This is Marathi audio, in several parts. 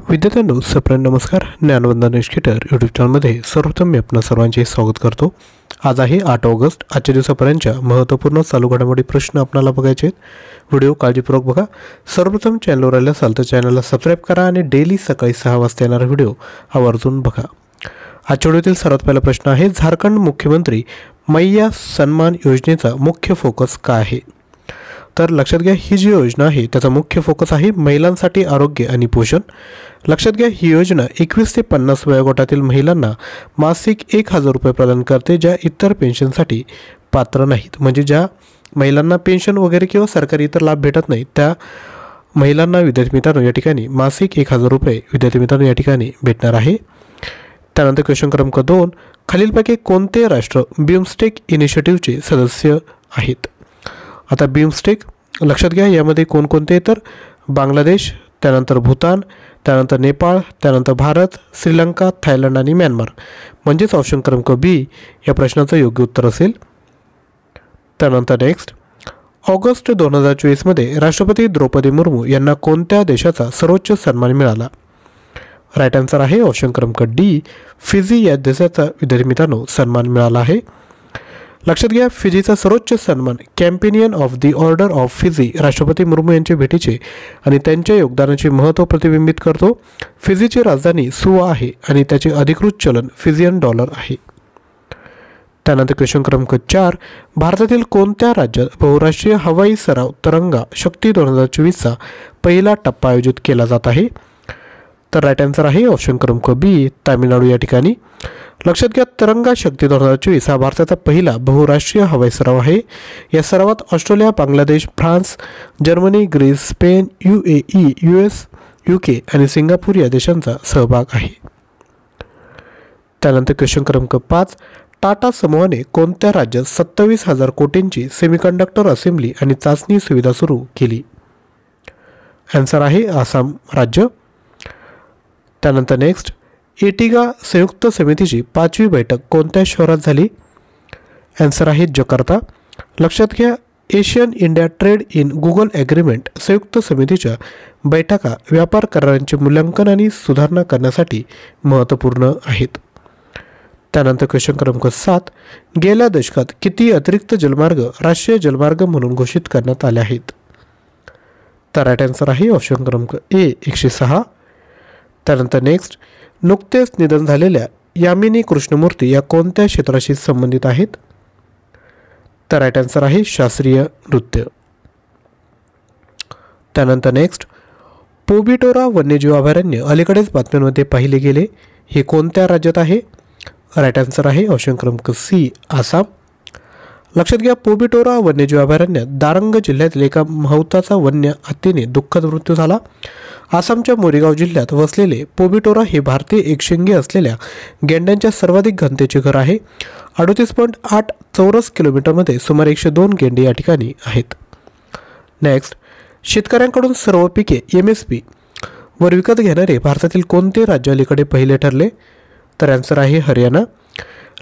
विद्यार्थ्यांनो सप्रेम नमस्कार. ज्ञानवंदन एज्युकेटर यूट्यूब चॅनलमध्ये सर्वप्रथम मी आपणा सर्वांचे स्वागत करतो. आज आहे 8 ऑगस्ट. आजच्या दिवसापर्यंतच्या महत्त्वपूर्ण चालू घडामोडी प्रश्न आपल्याला बघायचे आहेत. व्हिडिओ काळजीपूर्वक बघा. सर्वप्रथम चॅनलवर आले असाल तर चॅनलला सबस्क्राईब करा आणि डेली सकाळी 6 वाजता येणारा व्हिडिओ आवर्जून बघा. आजच्या व्हिडिओतील सर्वात पहिला प्रश्न आहे, झारखंड मुख्यमंत्री मैया सन्मान योजनेचा मुख्य फोकस काय आहे? तर लक्षात घ्या, ही जी योजना आहे त्याचा मुख्य फोकस आहे महिलांसाठी आरोग्य आणि पोषण. लक्षात घ्या, ही योजना 21 ते 50 वयोगटातील महिलांना मासिक 1000 रुपये प्रदान करते, ज्या इतर पेन्शनसाठी पात्र नाहीत. म्हणजे ज्या महिलांना पेन्शन वगैरे किंवा सरकारी इतर लाभ भेटत नाहीत त्या महिलांना विद्यार्थी मित्रांनो या ठिकाणी मासिक 1000 रुपये विद्यार्थी मित्रांनो या ठिकाणी भेटणार आहे. त्यानंतर क्वेश्चन क्रमांक 2, खालीलपैकी कोणते राष्ट्र बिमस्टेक इनिशिएटिव्हचे सदस्य आहेत? आता बिमस्टेक लक्षात घ्या, यामध्ये कोणकोणते तर बांगलादेश, त्यानंतर भूतान, त्यानंतर नेपाळ, त्यानंतर भारत, श्रीलंका, थायलंड आणि म्यानमार. म्हणजेच ऑप्शन क्रमांक बी या प्रश्नाचं योग्य उत्तर असेल. त्यानंतर नेक्स्ट, ऑगस्ट 2024 मध्ये राष्ट्रपती द्रौपदी मुर्मू यांना कोणत्या देशाचा सर्वोच्च सन्मान मिळाला? राईट आन्सर आहे ऑप्शन क्रमांक डी, फिजी या देशाचा विद्यार्थी मित्रांनो सन्मान मिळाला आहे. लक्षात घ्या, फिजीचा सर्वोच्च सन्मान companion of the order of Fiji राष्ट्रपती मुर्मू यांच्या भेटीचे आणि त्यांच्या योगदानाचे महत्त्व प्रतिबिंबित करतो. फिजीची राजधानी सुवा आहे आणि त्याचे अधिकृत चलन फिजियन डॉलर आहे. त्यानंतर क्वेश्चन क्रमांक 4, भारतातील कोणत्या राज्यात बहुराष्ट्रीय हवाई सराव तरंगा शक्ती 2024चा पहिला टप्पा आयोजित केला जात आहे? तर राईट आन्सर आहे ऑप्शन क्रमांक बी, तामिळनाडू या ठिकाणी. लक्षात घ्या, तरंगा शक्ती 2024 हा भारताचा पहिला बहुराष्ट्रीय हवाई सराव आहे. या सरावात Australia, Bangladesh, France, Germany, Greece, Spain, UAE, US, UK आणि सिंगापूर या देशांचा सहभाग आहे. त्यानंतर क्वेश्चन क्रमांक 5, टाटा समूहाने कोणत्या राज्यात 27,000 कोटींची सेमीकंडक्टर असेंब्ली आणि चाचणी सुविधा सुरू केली? आन्सर आहे आसाम राज्य. त्यानंतर नेक्स्ट, एटिगा संयुक्त समितीची 5वी बैठक कोणत्या शहरात झाली? आन्सर आहे जकार्ता. लक्षात घ्या, Asian India trade in Google agreement संयुक्त समितीच्या बैठका व्यापार करारांचे मूल्यांकन आणि सुधारणा करण्यासाठी महत्त्वपूर्ण आहेत. त्यानंतर क्वेश्चन क्रमांक 7, गेल्या दशकात किती अतिरिक्त जलमार्ग राष्ट्रीय जलमार्ग म्हणून घोषित करण्यात आले आहेत? तर राईट आन्सर आहे ऑप्शन क्रमांक ए, 106. त्यानंतर नेक्स्ट, नुकतेच निधन झालेल्या यामिनी कृष्णमूर्ती या कोणत्या क्षेत्राशी संबंधित आहेत? तर राईट आन्सर आहे शास्त्रीय नृत्य. त्यानंतर नेक्स्ट, पोबिटोरा वन्यजीव अभयारण्य अलीकडेच बातम्यांमध्ये पाहिले गेले, हे कोणत्या राज्यात आहे? राईट आन्सर आहे ऑप्शन क्रमांक सी, आसाम. लक्षात घ्या, पोबिटोरा वन्यजीव अभयारण्यात दारंग जिल्ह्यातील एका माहुताचा वन्य हत्तीने दुःखद मृत्यू झाला. आसामच्या मोरीगाव जिल्ह्यात वसलेले पोबिटोरा हे भारतीय एकशिंगे असलेल्या गेंड्यांच्या सर्वाधिक घनतेचे घर आहे. 38.8 चौरस किलोमीटरमध्ये सुमारे 102 गेंडे या ठिकाणी आहेत. नेक्स्ट, शेतकऱ्यांकडून सर्व पिके MSP वर विकत घेणारे भारतातील कोणते राज्य अलीकडे पहिले ठरले? तर आन्सर आहे हरियाणा.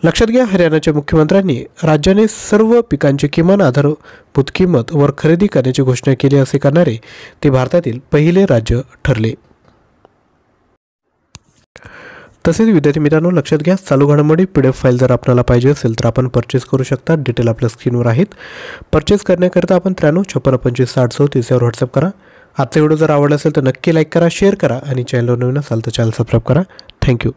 लक्षात घ्या, हरियाणाच्या मुख्यमंत्र्यांनी राज्याने सर्व पिकांची किमान आधारभूत किंमत वर खरेदी करण्याची घोषणा केली. असे करणारे ते भारतातील पहिले राज्य ठरले. तसेच विद्यार्थी मित्रांनो लक्षात घ्या, चालू घडामोडी PDF फाईल जर आपल्याला पाहिजे असेल तर आपण परचेस करू शकता. डिटेल आपल्या स्क्रीनवर आहेत. परचेस करण्याकरिता आपण 9356256034 यावर व्हॉट्सअप करा. आजचा व्हिडिओ जर आवडला असेल तर नक्की लाईक करा, शेअर करा आणि चॅनलवर नवीन असाल तर चॅनल सबस्क्राईब करा. थँक्यू.